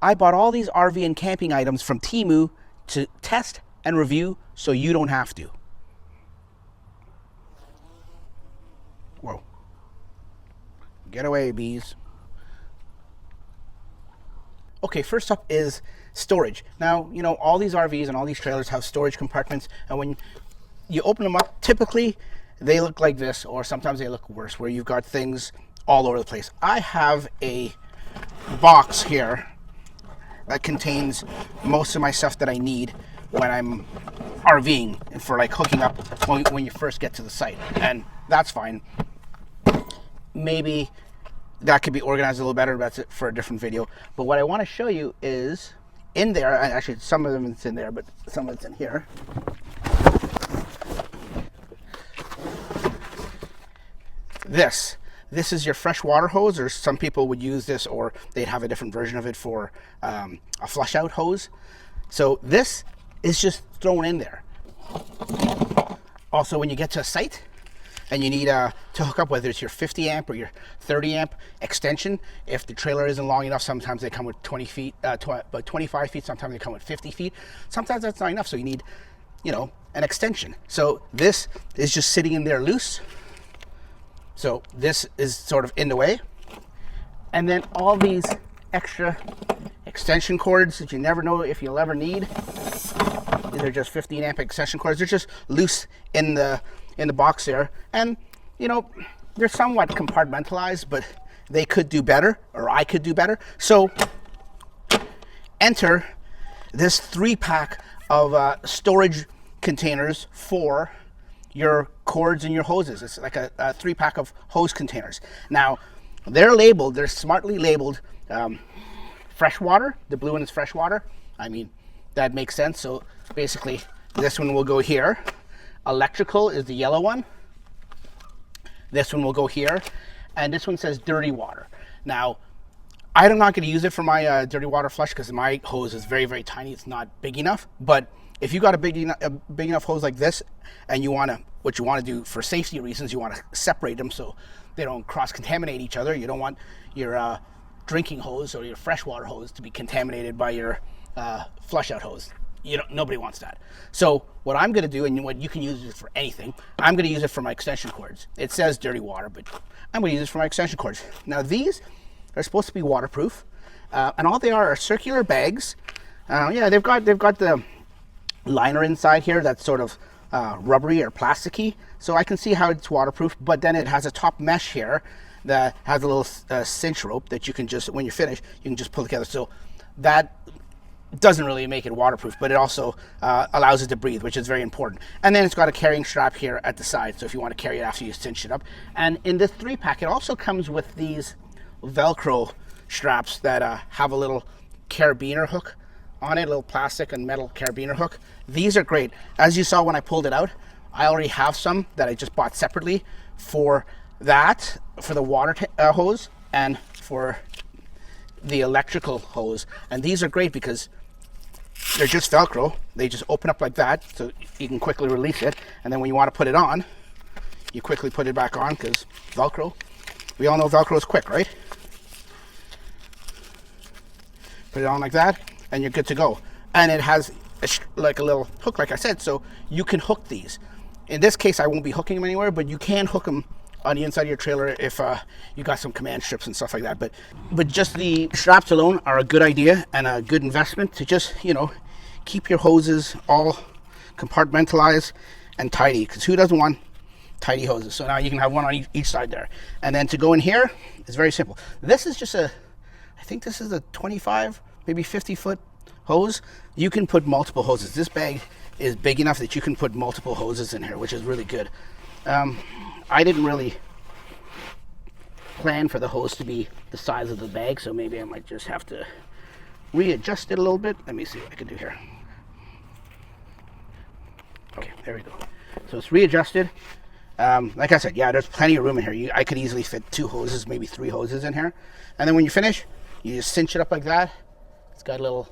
I bought all these RV and camping items from Temu to test and review so you don't have to. Whoa. Get away, bees. Okay, first up is storage. Now, you know, all these RVs and all these trailers have storage compartments, and when you open them up, typically they look like this, or sometimes they look worse, where you've got things all over the place. I have a box here that contains most of my stuff that I need when I'm RVing and for like hooking up when you first get to the site, and that's fine. Maybe that could be organized a little better. That's it for a different video. But what I want to show you is in there, and actually some of them it's in there, but some of it's in here. This is your fresh water hose, or some people would use this, or they'd have a different version of it for a flush out hose. So this is just thrown in there. Also, when you get to a site and you need to hook up, whether it's your 50 amp or your 30 amp extension, if the trailer isn't long enough, sometimes they come with 20 feet, but 25 feet, sometimes they come with 50 feet. Sometimes that's not enough, so you need, you know, an extension. So this is just sitting in there loose. So this is sort of in the way. And then all these extra extension cords that you never know if you'll ever need. These are just 15 amp extension cords. They're just loose in the box there. And, you know, they're somewhat compartmentalized, but they could do better, or I could do better. So enter this 3-pack of storage containers for your cords and your hoses. It's like a 3-pack of hose containers. Now, they're labeled, they're smartly labeled freshwater. The blue one is freshwater. I mean, that makes sense. So basically, this one will go here. Electrical is the yellow one. This one will go here. And this one says dirty water. Now, I'm not going to use it for my dirty water flush because my hose is very, very tiny. It's not big enough. But if you got a big enough hose like this, and what you want to do for safety reasons, you want to separate them so they don't cross-contaminate each other. You don't want your drinking hose or your freshwater hose to be contaminated by your flush-out hose. Nobody wants that. So what I'm going to do, and what you can use it for anything, I'm going to use it for my extension cords. It says dirty water, but I'm going to use it for my extension cords. Now these are supposed to be waterproof, and all they are circular bags. Yeah, they've got the liner inside here that's sort of rubbery or plasticky, so I can see how it's waterproof. But then it has a top mesh here that has a little cinch rope that you can just, when you're finished, you can just pull together. So that doesn't really make it waterproof, but it also allows it to breathe, which is very important. And then it's got a carrying strap here at the side, so if you want to carry it after you cinch it up. And in this 3-pack, it also comes with these Velcro straps that have a little carabiner hook on it, a little plastic and metal carabiner hook. These are great. As you saw when I pulled it out, I already have some that I just bought separately for that, for the water hose and for the electrical hose. And these are great because they're just Velcro. They just open up like that, so you can quickly release it. And then when you want to put it on, you quickly put it back on, because Velcro, we all know Velcro is quick, right? Put it on like that, and you're good to go. And it has like a little hook, like I said, so you can hook these. In this case, I won't be hooking them anywhere, but you can hook them on the inside of your trailer if you got some command strips and stuff like that. But just the straps alone are a good idea and a good investment to just, keep your hoses all compartmentalized and tidy, because who doesn't want tidy hoses? So now you can have one on each side there. And then to go in here is very simple. This is just I think this is a 25, maybe 50 foot hose. You can put multiple hoses. This bag is big enough that you can put multiple hoses in here, which is really good. I didn't really plan for the hose to be the size of the bag, so maybe I might just have to readjust it a little bit. Let me see what I can do here. Okay, there we go. So it's readjusted. Like I said, yeah, there's plenty of room in here. I could easily fit 2 hoses, maybe 3 hoses in here. And then when you finish, you just cinch it up like that. It's got a little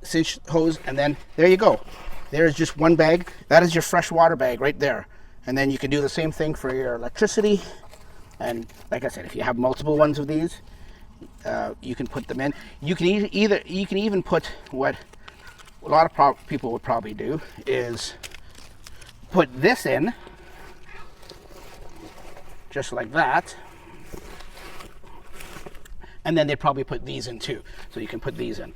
cinch hose, and then there you go. There's just one bag. That is your fresh water bag right there. And then you can do the same thing for your electricity And like I said, if you have multiple ones of these, you can put them in. You can even put what a lot of people would probably do is put this in just like that, and then they'd probably put these in too, so you can put these in.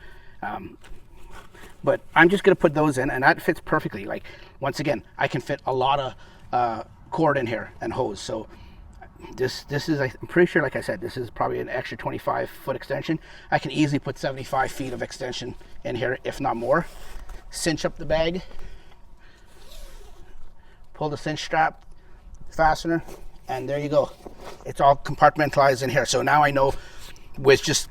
But I'm just going to put those in, and that fits perfectly. Like, once again, I can fit a lot of cord in here and hose. So this is, I'm pretty sure, like I said, this is probably an extra 25-foot extension. I can easily put 75 feet of extension in here, if not more. Cinch up the bag, pull the cinch strap fastener, and there you go. It's all compartmentalized in here. So now I know with just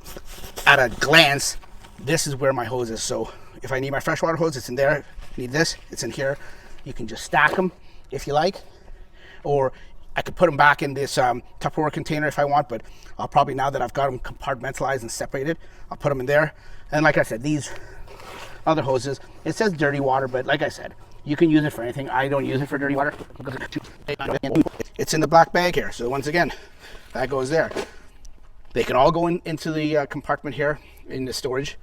at a glance, this is where my hose is. So if I need my freshwater hose, it's in there. Need this, it's in here. You can just stack them if you like, or I could put them back in this Tupperware container if I want, but I'll probably, now that I've got them compartmentalized and separated, I'll put them in there. And like I said, these other hoses, it says dirty water, but like I said, you can use it for anything. I don't use it for dirty water. It's in the black bag here. So once again, that goes there. They can all go into the compartment here in the storage.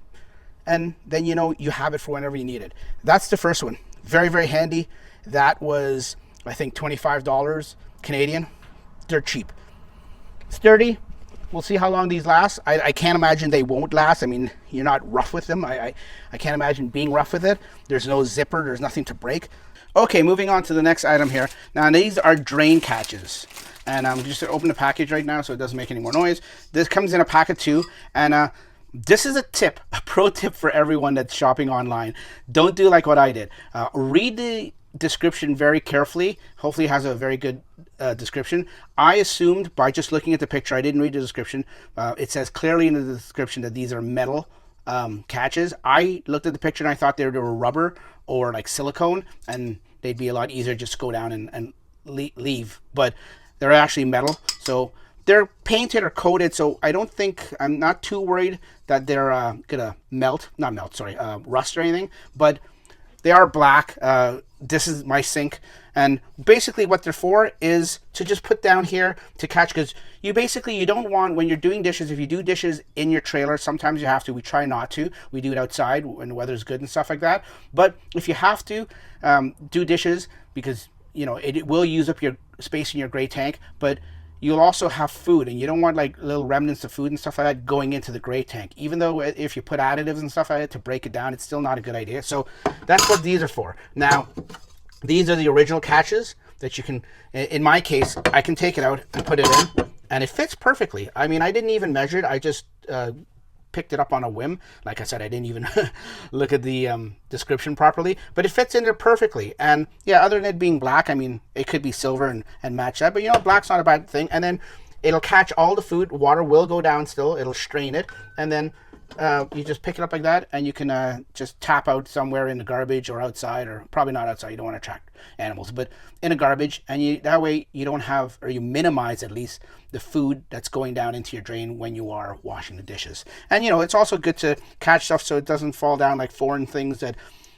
And then, you know, you have it for whenever you need it. That's the first one. Very, very handy. That was, I think, $25 Canadian. They're cheap. Sturdy. We'll see how long these last. I can't imagine they won't last. I mean, you're not rough with them. I can't imagine being rough with it. There's no zipper. There's nothing to break. Okay, moving on to the next item here. Now, these are drain catches. And I'm just going to open the package right now so it doesn't make any more noise. This comes in a pack of 2. And this is a tip, a pro tip for everyone that's shopping online. Don't do like what I did. Read the description very carefully. Hopefully it has a very good description. I assumed by just looking at the picture, I didn't read the description. It says clearly in the description that these are metal catches. I looked at the picture and I thought they were rubber or like silicone, and they'd be a lot easier just to go down and leave. But they're actually metal. So they're painted or coated, so I'm not too worried that they're gonna rust or anything, but they are black. This is my sink, and basically what they're for is to just put down here to catch, because you don't want, when you're doing dishes, if you do dishes in your trailer, sometimes you have to. We try not to. We do it outside when the weather's good and stuff like that. But if you have to do dishes, because you know it will use up your space in your gray tank, but you'll also have food, and you don't want like little remnants of food and stuff like that going into the gray tank. Even though if you put additives and stuff like that to break it down, it's still not a good idea. So that's what these are for. Now, these are the original catches that you can, in my case, I can take it out and put it in, and it fits perfectly. I mean, I didn't even measure it. I just picked it up on a whim. Like I said, I didn't even look at the description properly, but it fits in there perfectly. And yeah, other than it being black, I mean, it could be silver and match that, but you know, black's not a bad thing. And then it'll catch all the food. Water will go down still. It'll strain it, and then you just pick it up like that, and you can just tap out somewhere in the garbage or outside, or probably not outside. You don't want to attract animals, but in a garbage, and that way you don't have, or you minimize at least the food that's going down into your drain when you are washing the dishes. And you know, it's also good to catch stuff so it doesn't fall down, like foreign things that,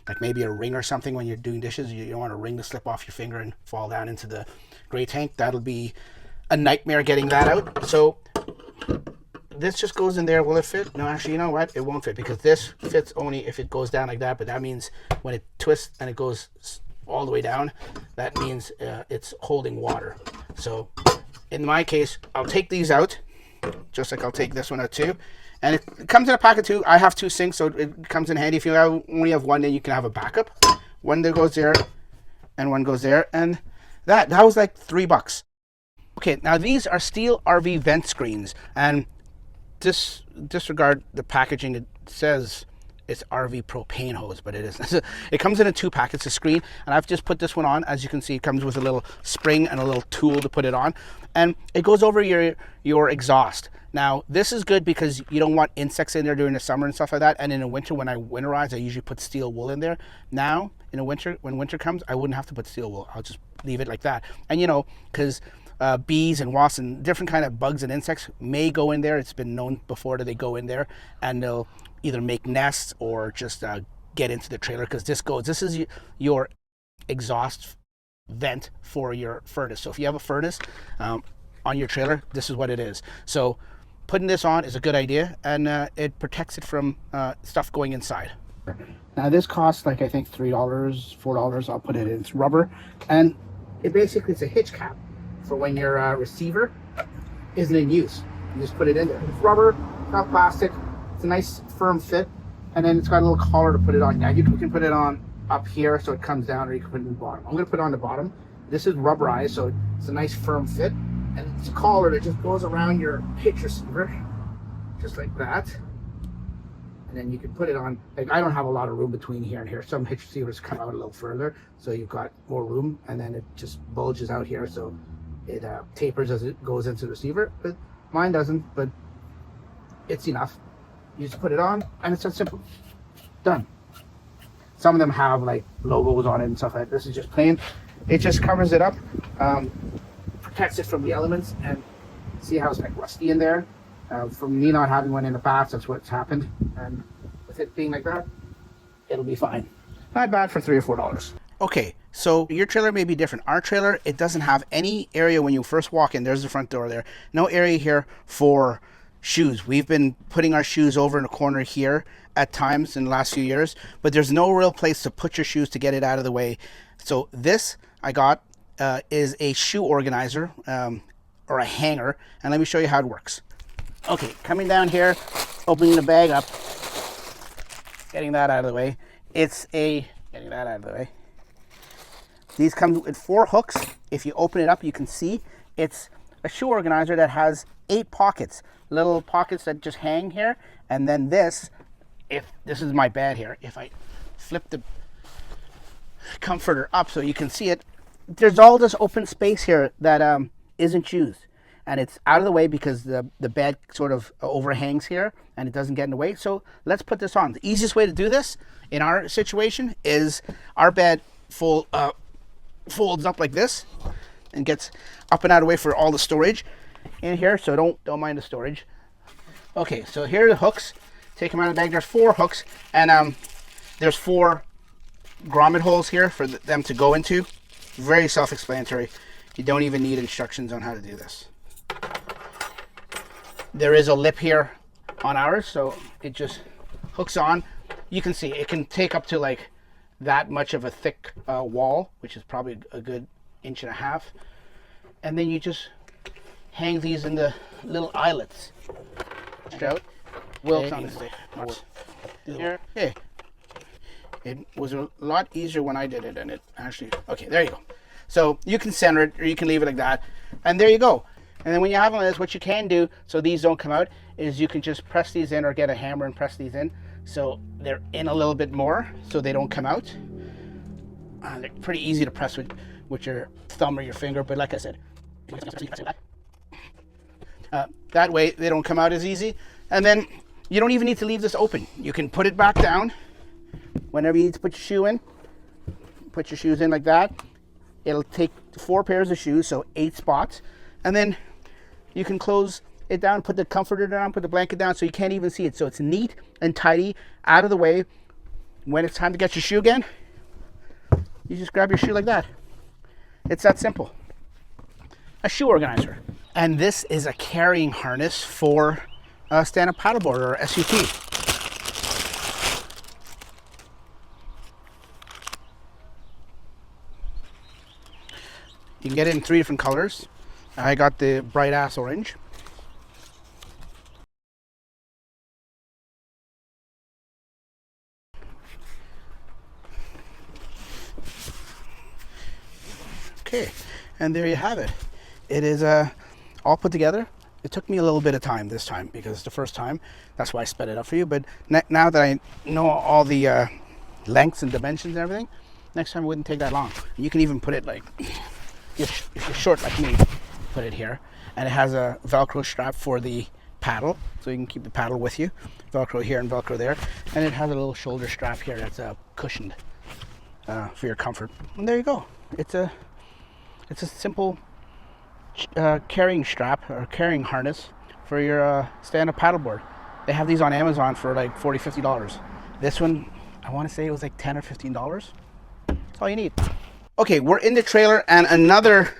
like maybe a ring or something when you're doing dishes. You don't want a ring to slip off your finger and fall down into the gray tank. That'll be a nightmare getting that out. So this just goes in there. Will it fit? No, actually, you know what? It won't fit, because this fits only if it goes down like that. But that means when it twists and it goes all the way down, that means it's holding water. So in my case, I'll take these out, just like I'll take this one out too. And it comes in a pack of 2. I have 2 sinks, so it comes in handy. If you only have one, then you can have a backup. One that goes there, and one goes there, and that was like $3. Okay, now these are steel RV vent screens, and disregard the packaging. It says it's RV propane hose, but it isn't. It comes in a 2-pack. It's a screen, and I've just put this one on. As you can see, it comes with a little spring and a little tool to put it on, and it goes over your exhaust. Now, this is good because you don't want insects in there during the summer and stuff like that. And in the winter, when I winterize, I usually put steel wool in there. Now, in the winter, when winter comes, I wouldn't have to put steel wool. I'll just leave it like that. And you know, because bees and wasps and different kind of bugs and insects may go in there. It's been known before that they go in there and they'll either make nests or just get into the trailer, because this is your exhaust vent for your furnace. So if you have a furnace, on your trailer, this is what it is. So putting this on is a good idea, and it protects it from stuff going inside. Now this costs like I think $3, $4. I'll put it in. It's rubber, and it basically it's a hitch cap for when your receiver isn't in use. You just put it in there. It's rubber, not plastic. It's a nice firm fit, and then it's got a little collar to put it on. Now you can put it on up here so it comes down, or you can put it in the bottom. I'm going to put it on the bottom. This is rubberized, so it's a nice firm fit, and it's a collar that just goes around your hitch receiver, just like that. And then you can put it on, like I don't have a lot of room between here and here. Some hitch receivers come out a little further, so you've got more room, and then it just bulges out here, so it tapers as it goes into the receiver. But mine doesn't, but it's enough. You just put it on, and it's that simple. Done. Some of them have like logos on it and stuff like that. This is just plain. It just covers it up, protects it from the elements, and see how it's like rusty in there. From me not having one in the past, that's what's happened. And with it being like that, it'll be fine. Not bad for $3 or $4. Okay, so your trailer may be different. Our trailer, it doesn't have any area when you first walk in. There's the front door there. No area here for shoes. We've been putting our shoes over in a corner here at times in the last few years, but there's no real place to put your shoes to get it out of the way. So this I got is a shoe organizer or a hanger, and let me show you how it works. Okay, coming down here, opening the bag up, getting that out of the way. Getting that out of the way. These come with 4 hooks. If you open it up, you can see it's a shoe organizer that has 8 pockets, little pockets that just hang here. And then this, if this is my bed here, if I flip the comforter up so you can see it, there's all this open space here that isn't used. And it's out of the way because the bed sort of overhangs here and it doesn't get in the way. So let's put this on. The easiest way to do this in our situation is our bed folds up like this and gets up and out of the way for all the storage in here. So don't mind the storage. Okay, so here are the hooks. Take them out of the bag. There's 4 hooks, and there's 4 grommet holes here for them to go into. Very self-explanatory. You don't even need instructions on how to do this. There is a lip here on ours, so it just hooks on. You can see it can take up to like that much of a thick wall, which is probably a good 1.5 inches. And then you just hang these in the little eyelets. Out. Wilks on the stick. Here. Hey. It was a lot easier when I did it, and it actually, okay, there you go. So you can center it, or you can leave it like that, and there you go. And then when you have them like this, what you can do, so these don't come out, is you can just press these in or get a hammer and press these in. So they're in a little bit more, so they don't come out. They're pretty easy to press with your thumb or your finger, but like I said, that way they don't come out as easy. And then you don't even need to leave this open. You can put it back down whenever you need to put your shoe in. Put your shoes in like that. It'll take 4 pairs of shoes, so 8 spots. And then you can close it down, put the comforter down, put the blanket down so you can't even see it. So it's neat and tidy, out of the way. When it's time to get your shoe again, you just grab your shoe like that. It's that simple. A shoe organizer. And this is a carrying harness for a stand-up paddleboard or SUP. You can get it in 3 different colors. I got the bright ass orange. Okay, and there you have it. It is all put together. It took me a little bit of time this time because it's the first time. That's why I sped it up for you. But now that I know all the lengths and dimensions and everything, next time it wouldn't take that long. You can even put it like, if you're short like me, put it here. And it has a Velcro strap for the paddle, so you can keep the paddle with you. Velcro here and Velcro there. And it has a little shoulder strap here that's cushioned for your comfort. And there you go. It's a simple carrying strap or carrying harness for your stand-up paddleboard. They have these on Amazon for like $40, $50. This one, I want to say it was like $10 or $15. That's all you need. Okay, we're in the trailer, and another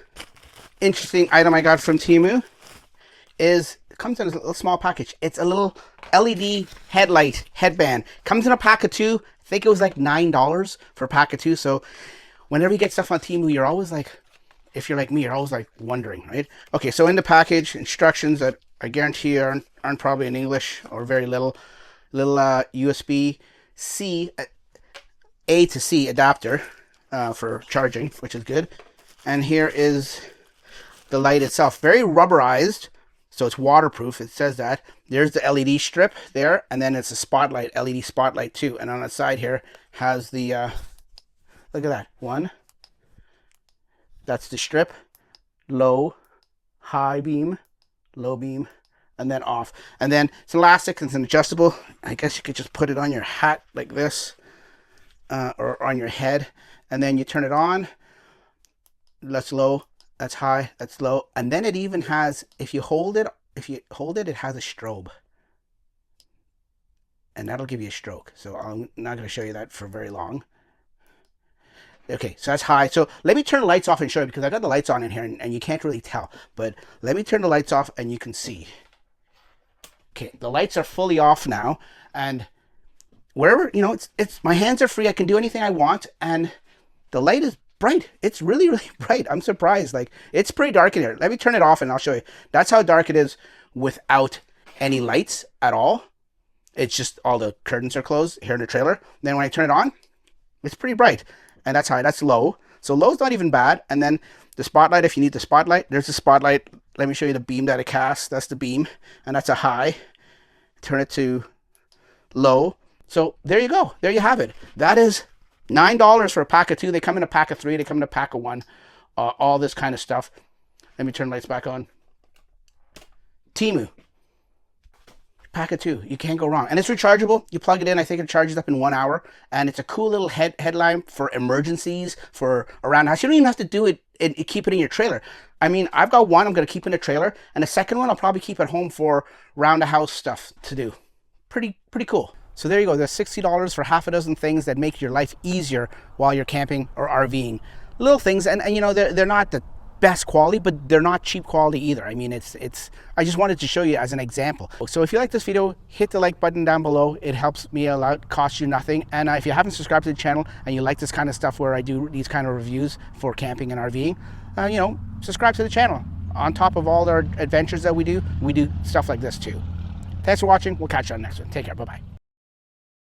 interesting item I got from Temu is, it comes in a little small package. It's a little LED headband. Comes in a pack of 2. I think it was like $9 for a pack of 2. So whenever you get stuff on Temu, you're always like, if you're like me, you're always like wondering, right? Okay, so in the package, instructions that I guarantee aren't probably in English or very little USB-C, A to C adapter for charging, which is good. And here is the light itself. Very rubberized, so it's waterproof. It says that. There's the LED strip there, and then it's a spotlight, LED spotlight too. And on the side here has the, look at that, one. That's the strip, low, high beam, low beam, and then off. And then it's elastic, it's an adjustable. I guess you could just put it on your hat like this, or on your head. And then you turn it on, that's low, that's high, that's low. And then it even has, if you hold it, it has a strobe. And that'll give you a stroke. So I'm not going to show you that for very long. Okay, so that's high. So let me turn the lights off and show you, because I got the lights on in here and you can't really tell. But let me turn the lights off and you can see. Okay, the lights are fully off now. And wherever, you know, it's my hands are free. I can do anything I want. And the light is bright. It's really, really bright. I'm surprised. Like, it's pretty dark in here. Let me turn it off and I'll show you. That's how dark it is without any lights at all. It's just all the curtains are closed here in the trailer. Then when I turn it on, it's pretty bright. And that's high. That's low. So low's not even bad. And then the spotlight, if you need the spotlight, there's the spotlight. Let me show you the beam that it casts. That's the beam. And that's a high. Turn it to low. So there you go. There you have it. That is $9 for a pack of 2. They come in a pack of 3. They come in a pack of 1. All this kind of stuff. Let me turn the lights back on. Temu. Pack of 2. You can't go wrong. And it's rechargeable. You plug it in. I think it charges up in 1 hour. And it's a cool little headlamp for emergencies, for around the house. You don't even have to do it and keep it in your trailer. I mean, I've got one I'm going to keep in the trailer. And the second one I'll probably keep at home for round the house stuff to do. Pretty cool. So there you go. There's $60 for half a dozen things that make your life easier while you're camping or RVing. Little things. And you know, they're not the best quality, but they're not cheap quality either. I mean, I just wanted to show you as an example. So if you like this video, hit the like button down below. It helps me a lot, costs you nothing. And if you haven't subscribed to the channel and you like this kind of stuff where I do these kind of reviews for camping and RVing, you know, subscribe to the channel. On top of all our adventures that we do stuff like this too. Thanks for watching. We'll catch you on the next one. Take care. Bye-bye.